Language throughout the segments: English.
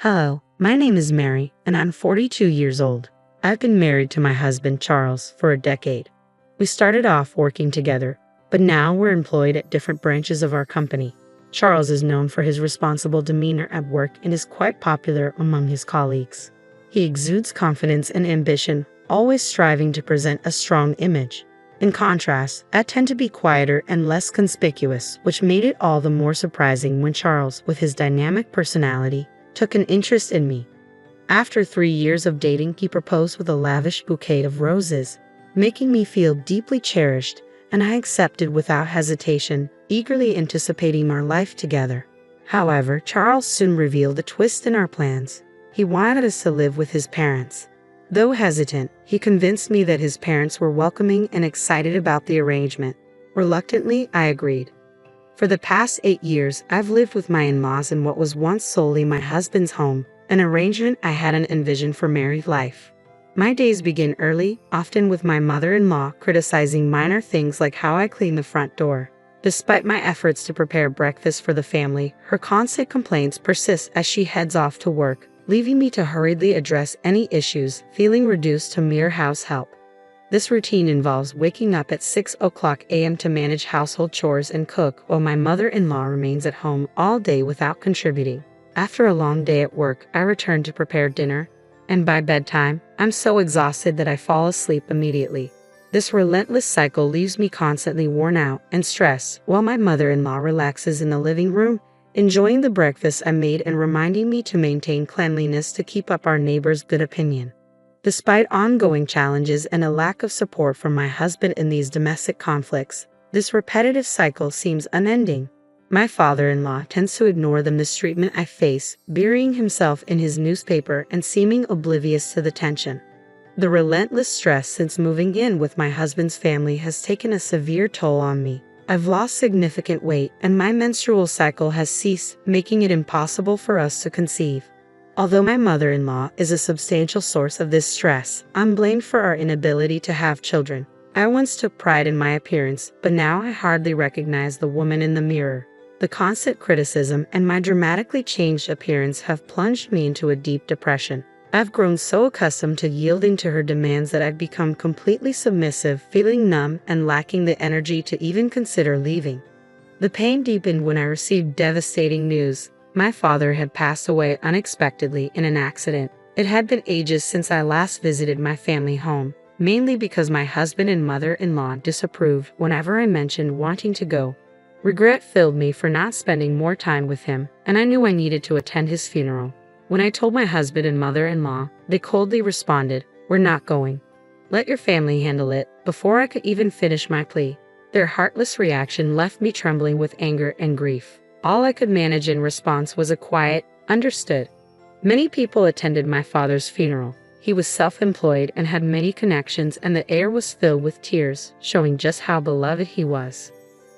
Hello, my name is Mary, and I'm 42 years old. I've been married to my husband, Charles, for a decade. We started off working together, but now we're employed at different branches of our company. Charles is known for his responsible demeanor at work and is quite popular among his colleagues. He exudes confidence and ambition, always striving to present a strong image. In contrast, I tend to be quieter and less conspicuous, which made it all the more surprising when Charles, with his dynamic personality, took an interest in me. After 3 years of dating, he proposed with a lavish bouquet of roses, making me feel deeply cherished, and I accepted without hesitation, eagerly anticipating our life together. However, Charles soon revealed a twist in our plans. He wanted us to live with his parents. Though hesitant, he convinced me that his parents were welcoming and excited about the arrangement. Reluctantly, I agreed. For the past 8 years, I've lived with my in-laws in what was once solely my husband's home, an arrangement I hadn't envisioned for married life. My days begin early, often with my mother-in-law criticizing minor things like how I clean the front door. Despite my efforts to prepare breakfast for the family, her constant complaints persist as she heads off to work, leaving me to hurriedly address any issues, feeling reduced to mere house help. This routine involves waking up at 6 a.m. to manage household chores and cook, while my mother-in-law remains at home all day without contributing. After a long day at work, I return to prepare dinner, and by bedtime, I'm so exhausted that I fall asleep immediately. This relentless cycle leaves me constantly worn out and stressed, while my mother-in-law relaxes in the living room, enjoying the breakfast I made and reminding me to maintain cleanliness to keep up our neighbors' good opinion. Despite ongoing challenges and a lack of support from my husband in these domestic conflicts, this repetitive cycle seems unending. My father-in-law tends to ignore the mistreatment I face, burying himself in his newspaper and seeming oblivious to the tension. The relentless stress since moving in with my husband's family has taken a severe toll on me. I've lost significant weight, and my menstrual cycle has ceased, making it impossible for us to conceive. Although my mother-in-law is a substantial source of this stress, I'm blamed for our inability to have children. I once took pride in my appearance, but now I hardly recognize the woman in the mirror. The constant criticism and my dramatically changed appearance have plunged me into a deep depression. I've grown so accustomed to yielding to her demands that I've become completely submissive, feeling numb and lacking the energy to even consider leaving. The pain deepened when I received devastating news. My father had passed away unexpectedly in an accident. It had been ages since I last visited my family home, mainly because my husband and mother-in-law disapproved whenever I mentioned wanting to go. Regret filled me for not spending more time with him, and I knew I needed to attend his funeral. When I told my husband and mother-in-law, they coldly responded, "We're not going. Let your family handle it," before I could even finish my plea. Their heartless reaction left me trembling with anger and grief. All I could manage in response was a quiet, "Understood." Many people attended my father's funeral. He was self-employed and had many connections, and the air was filled with tears, showing just how beloved he was.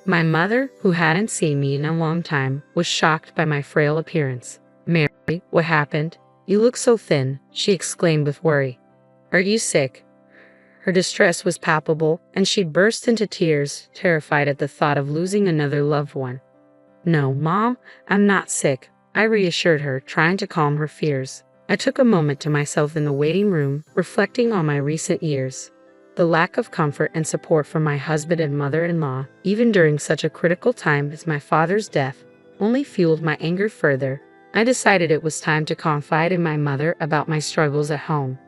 My mother, who hadn't seen me in a long time, was shocked by my frail appearance. "Mary, what happened? You look so thin," she exclaimed with worry. "Are you sick?" Her distress was palpable, and she burst into tears, terrified at the thought of losing another loved one. "No, Mom, I'm not sick," I reassured her, trying to calm her fears. I took a moment to myself in the waiting room, reflecting on my recent years. The lack of comfort and support from my husband and mother-in-law, even during such a critical time as my father's death, only fueled my anger further. I decided it was time to confide in my mother about my struggles at home.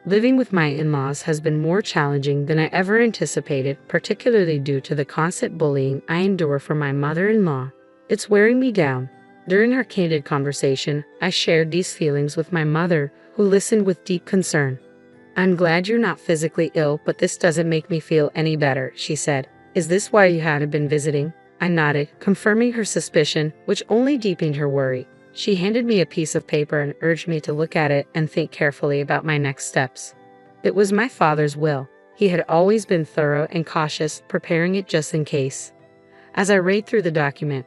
Living with my in-laws has been more challenging than I ever anticipated, particularly due to the constant bullying I endure from my mother-in-law. It's wearing me down. During our candid conversation, I shared these feelings with my mother, who listened with deep concern. "I'm glad you're not physically ill, but this doesn't make me feel any better," she said. "Is this why you haven't been visiting?" I nodded, confirming her suspicion, which only deepened her worry. She handed me a piece of paper and urged me to look at it and think carefully about my next steps. It was my father's will. He had always been thorough and cautious, preparing it just in case. As I read through the document,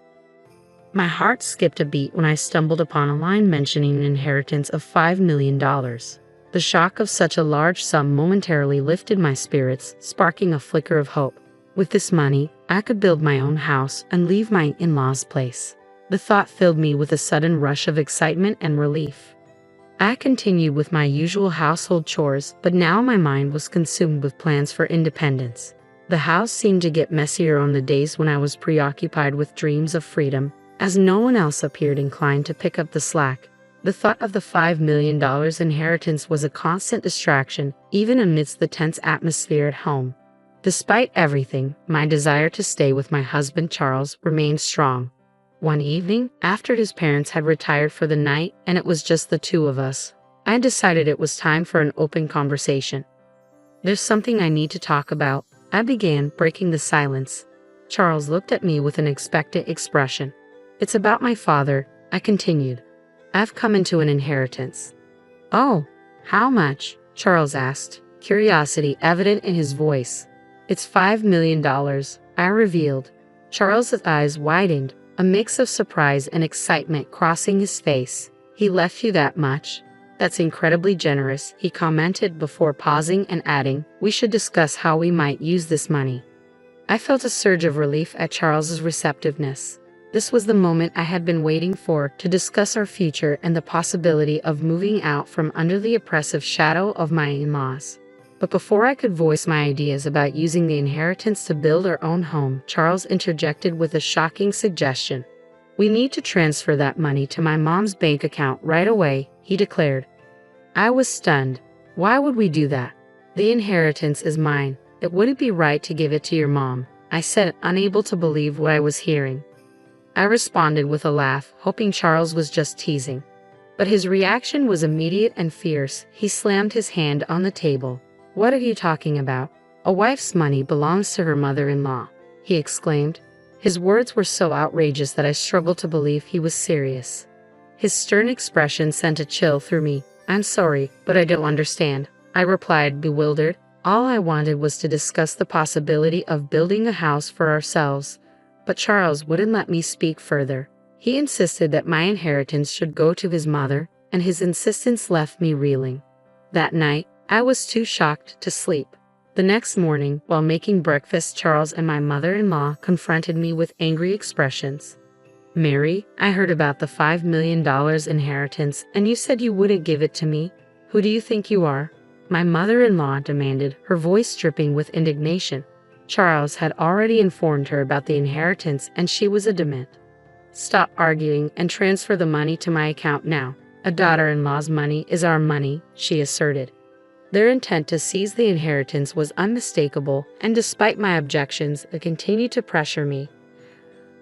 my heart skipped a beat when I stumbled upon a line mentioning an inheritance of $5 million. The shock of such a large sum momentarily lifted my spirits, sparking a flicker of hope. With this money, I could build my own house and leave my in-laws' place. The thought filled me with a sudden rush of excitement and relief. I continued with my usual household chores, but now my mind was consumed with plans for independence. The house seemed to get messier on the days when I was preoccupied with dreams of freedom, as no one else appeared inclined to pick up the slack. The thought of the $5 million inheritance was a constant distraction, even amidst the tense atmosphere at home. Despite everything, my desire to stay with my husband Charles remained strong. One evening, after his parents had retired for the night and it was just the two of us, I decided it was time for an open conversation. "There's something I need to talk about," I began, breaking the silence. Charles looked at me with an expectant expression. "It's about my father," I continued. "I've come into an inheritance." "Oh, how much?" Charles asked, curiosity evident in his voice. "It's $5 million, I revealed. Charles's eyes widened, a mix of surprise and excitement crossing his face. "He left you that much? That's incredibly generous," he commented before pausing and adding, "We should discuss how we might use this money." I felt a surge of relief at Charles's receptiveness. This was the moment I had been waiting for, to discuss our future and the possibility of moving out from under the oppressive shadow of my in-laws. But before I could voice my ideas about using the inheritance to build our own home, Charles interjected with a shocking suggestion. "We need to transfer that money to my mom's bank account right away," he declared. I was stunned. "Why would we do that? The inheritance is mine. It wouldn't be right to give it to your mom," I said, unable to believe what I was hearing. I responded with a laugh, hoping Charles was just teasing. But his reaction was immediate and fierce. He slammed his hand on the table. "What are you talking about? A wife's money belongs to her mother-in-law," he exclaimed. His words were so outrageous that I struggled to believe he was serious. His stern expression sent a chill through me. "I'm sorry, but I don't understand," I replied, bewildered. All I wanted was to discuss the possibility of building a house for ourselves. But Charles wouldn't let me speak further. He insisted that my inheritance should go to his mother, and his insistence left me reeling. That night, I was too shocked to sleep. The next morning, while making breakfast, Charles and my mother-in-law confronted me with angry expressions. "Mary, I heard about the $5 million inheritance, and you said you wouldn't give it to me. Who do you think you are?" my mother-in-law demanded, her voice dripping with indignation. Charles had already informed her about the inheritance, and she was adamant. "Stop arguing and transfer the money to my account now. A daughter-in-law's money is our money," she asserted. Their intent to seize the inheritance was unmistakable, and despite my objections, they continued to pressure me.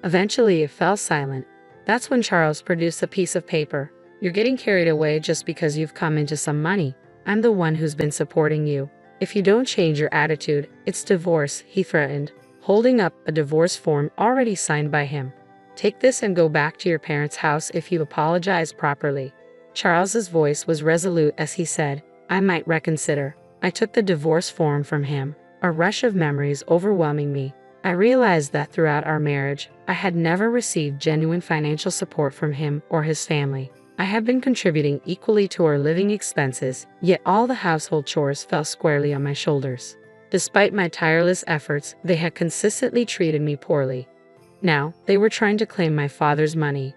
Eventually, it fell silent. That's when Charles produced a piece of paper. "You're getting carried away just because you've come into some money. I'm the one who's been supporting you. If you don't change your attitude, it's divorce," he threatened, holding up a divorce form already signed by him. "Take this and go back to your parents' house if you apologize properly." Charles's voice was resolute as he said, "I might reconsider." I took the divorce form from him, a rush of memories overwhelming me. I realized that throughout our marriage, I had never received genuine financial support from him or his family. I had been contributing equally to our living expenses, yet all the household chores fell squarely on my shoulders. Despite my tireless efforts, they had consistently treated me poorly. Now, they were trying to claim my father's money.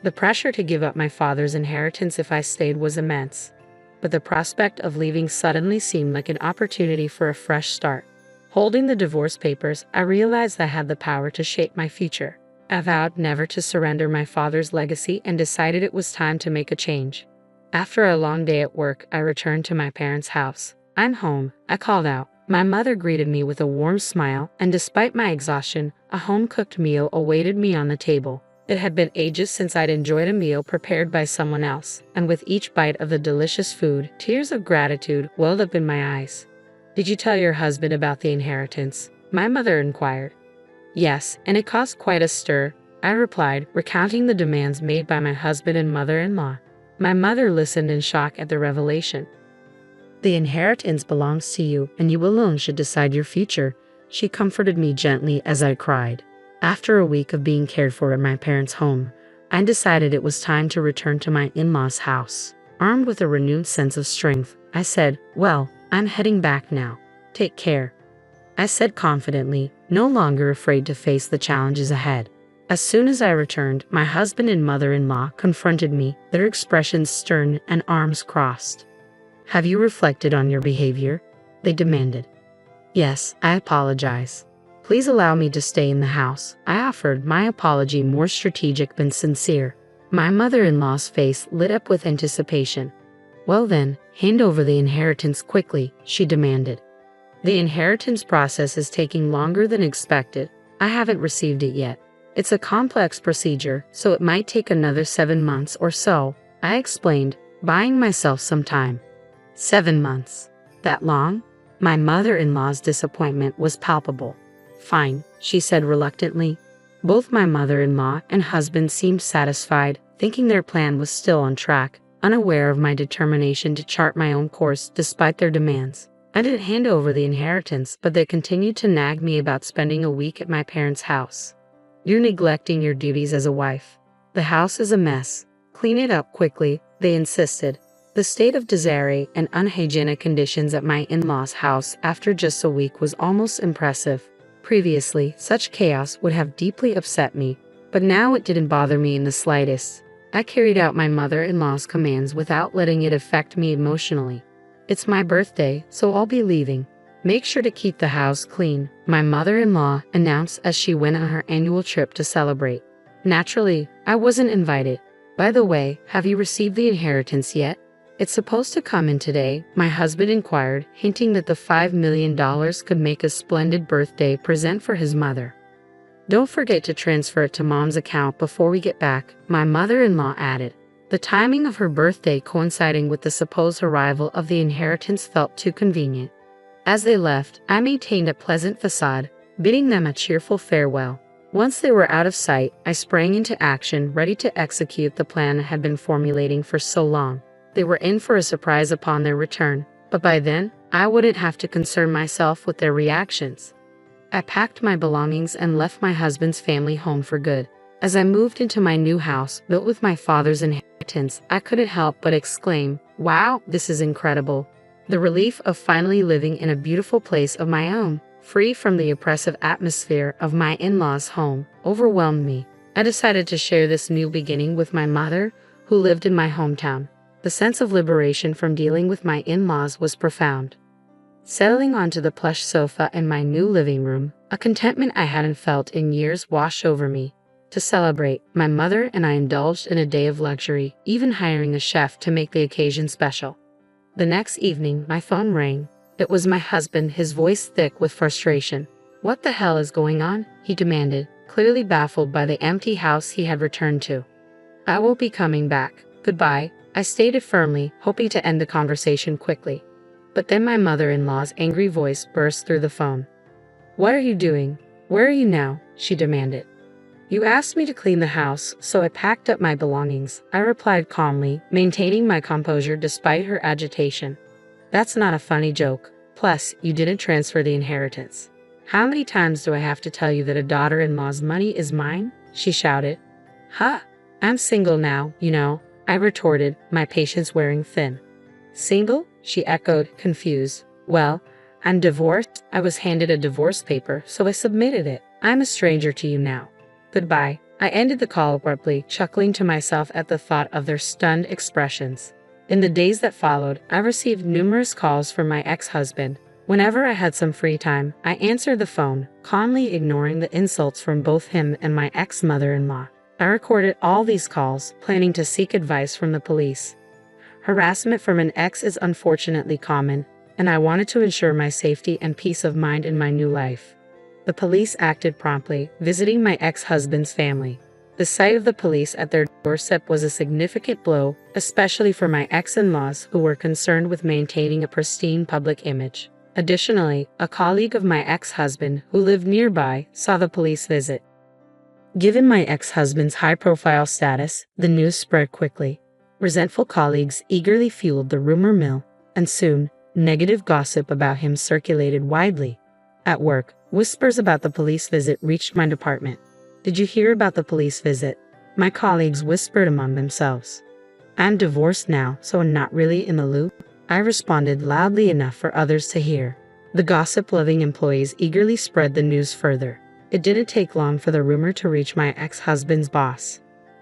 The pressure to give up my father's inheritance if I stayed was immense. But the prospect of leaving suddenly seemed like an opportunity for a fresh start. Holding the divorce papers, I realized I had the power to shape my future. I vowed never to surrender my father's legacy and decided it was time to make a change. After a long day at work, I returned to my parents' house. "I'm home," I called out. My mother greeted me with a warm smile, and despite my exhaustion, a home-cooked meal awaited me on the table. It had been ages since I'd enjoyed a meal prepared by someone else, and with each bite of the delicious food, tears of gratitude welled up in my eyes. "Did you tell your husband about the inheritance?" my mother inquired. "Yes, and it caused quite a stir," I replied, recounting the demands made by my husband and mother-in-law. My mother listened in shock at the revelation. "The inheritance belongs to you, and you alone should decide your future," she comforted me gently as I cried. After a week of being cared for at my parents' home, I decided it was time to return to my in-laws' house. Armed with a renewed sense of strength, I said, "Well, I'm heading back now. Take care," I said confidently, no longer afraid to face the challenges ahead. As soon as I returned, my husband and mother-in-law confronted me, their expressions stern and arms crossed. "Have you reflected on your behavior?" they demanded. "Yes, I apologize. Please allow me to stay in the house," I offered, my apology more strategic than sincere. My mother-in-law's face lit up with anticipation. "Well then, hand over the inheritance quickly," she demanded. "The inheritance process is taking longer than expected. I haven't received it yet. It's a complex procedure, so it might take another 7 months or so," I explained, buying myself some time. 7 months? That long? My mother-in-law's disappointment was palpable. "Fine," she said reluctantly. Both my mother-in-law and husband seemed satisfied, thinking their plan was still on track, unaware of my determination to chart my own course despite their demands. I didn't hand over the inheritance, but they continued to nag me about spending a week at my parents' house. "You're neglecting your duties as a wife. The house is a mess. Clean it up quickly," they insisted. The state of disarray and unhygienic conditions at my in-laws' house after just a week was almost impressive. Previously, such chaos would have deeply upset me, but now it didn't bother me in the slightest. I carried out my mother-in-law's commands without letting it affect me emotionally. "It's my birthday, so I'll be leaving. Make sure to keep the house clean," my mother-in-law announced as she went on her annual trip to celebrate. Naturally, I wasn't invited. "By the way, have you received the inheritance yet? It's supposed to come in today," my husband inquired, hinting that the $5 million could make a splendid birthday present for his mother. "Don't forget to transfer it to Mom's account before we get back," my mother-in-law added. The timing of her birthday coinciding with the supposed arrival of the inheritance felt too convenient. As they left, I maintained a pleasant facade, bidding them a cheerful farewell. Once they were out of sight, I sprang into action, ready to execute the plan I had been formulating for so long. They were in for a surprise upon their return, but by then, I wouldn't have to concern myself with their reactions. I packed my belongings and left my husband's family home for good. As I moved into my new house, built with my father's inheritance, I couldn't help but exclaim, "Wow, this is incredible." The relief of finally living in a beautiful place of my own, free from the oppressive atmosphere of my in-laws' home, overwhelmed me. I decided to share this new beginning with my mother, who lived in my hometown. The sense of liberation from dealing with my in-laws was profound. Settling onto the plush sofa in my new living room, a contentment I hadn't felt in years washed over me. To celebrate, my mother and I indulged in a day of luxury, even hiring a chef to make the occasion special. The next evening, my phone rang. It was my husband, his voice thick with frustration. "What the hell is going on?" he demanded, clearly baffled by the empty house he had returned to. "I won't be coming back. Goodbye," I stated firmly, hoping to end the conversation quickly. But then my mother-in-law's angry voice burst through the phone. "What are you doing? Where are you now?" she demanded. "You asked me to clean the house, so I packed up my belongings," I replied calmly, maintaining my composure despite her agitation. "That's not a funny joke. Plus, you didn't transfer the inheritance. How many times do I have to tell you that a daughter-in-law's money is mine?" she shouted. "Huh? I'm single now, you know," I retorted, my patience wearing thin. "Single?" she echoed, confused. "Well, I'm divorced. I was handed a divorce paper, so I submitted it. I'm a stranger to you now. Goodbye." I ended the call abruptly, chuckling to myself at the thought of their stunned expressions. In the days that followed, I received numerous calls from my ex-husband. Whenever I had some free time, I answered the phone, calmly ignoring the insults from both him and my ex-mother-in-law. I recorded all these calls, planning to seek advice from the police. Harassment from an ex is unfortunately common, and I wanted to ensure my safety and peace of mind in my new life. The police acted promptly, visiting my ex-husband's family. The sight of the police at their doorstep was a significant blow, especially for my ex-in-laws who were concerned with maintaining a pristine public image. Additionally, a colleague of my ex-husband who lived nearby saw the police visit. Given my ex-husband's high-profile status, the news spread quickly. Resentful colleagues eagerly fueled the rumor mill, and soon, negative gossip about him circulated widely. At work, whispers about the police visit reached my department. "Did you hear about the police visit?" my colleagues whispered among themselves. "I'm divorced now, so I'm not really in the loop," I responded loudly enough for others to hear. The gossip-loving employees eagerly spread the news further. It didn't take long for the rumor to reach my ex-husband's boss.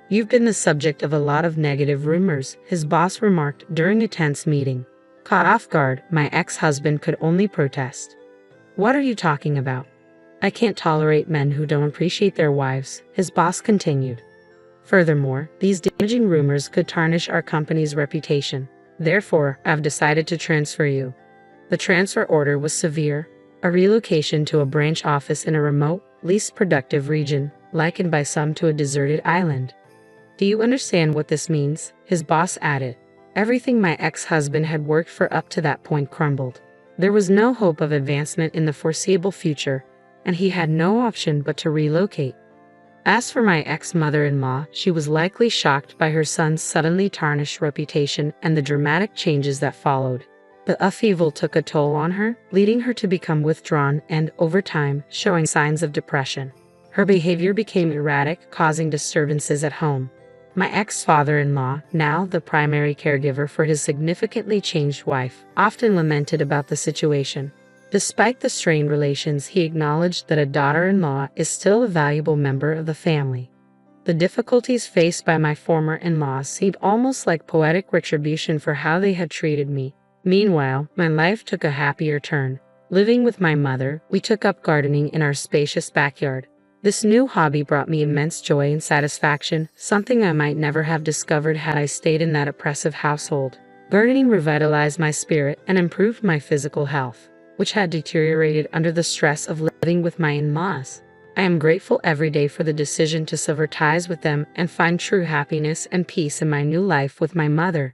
"You've been the subject of a lot of negative rumors," his boss remarked during a tense meeting. Caught off guard, my ex-husband could only protest. "What are you talking about? I can't tolerate men who don't appreciate their wives," his boss continued. "Furthermore, these damaging rumors could tarnish our company's reputation. Therefore, I've decided to transfer you." The transfer order was severe, a relocation to a branch office in a remote, least productive region, likened by some to a deserted island. "Do you understand what this means?" his boss added. Everything my ex-husband had worked for up to that point crumbled. There was no hope of advancement in the foreseeable future, and he had no option but to relocate. As for my ex-mother-in-law, she was likely shocked by her son's suddenly tarnished reputation and the dramatic changes that followed. The upheaval took a toll on her, leading her to become withdrawn and, over time, showing signs of depression. Her behavior became erratic, causing disturbances at home. My ex-father-in-law, now the primary caregiver for his significantly changed wife, often lamented about the situation. Despite the strained relations, he acknowledged that a daughter-in-law is still a valuable member of the family. The difficulties faced by my former in-laws seemed almost like poetic retribution for how they had treated me. Meanwhile, my life took a happier turn. Living with my mother, we took up gardening in our spacious backyard. This new hobby brought me immense joy and satisfaction, something I might never have discovered had I stayed in that oppressive household. Gardening revitalized my spirit and improved my physical health, which had deteriorated under the stress of living with my in-laws. I am grateful every day for the decision to sever ties with them and find true happiness and peace in my new life with my mother.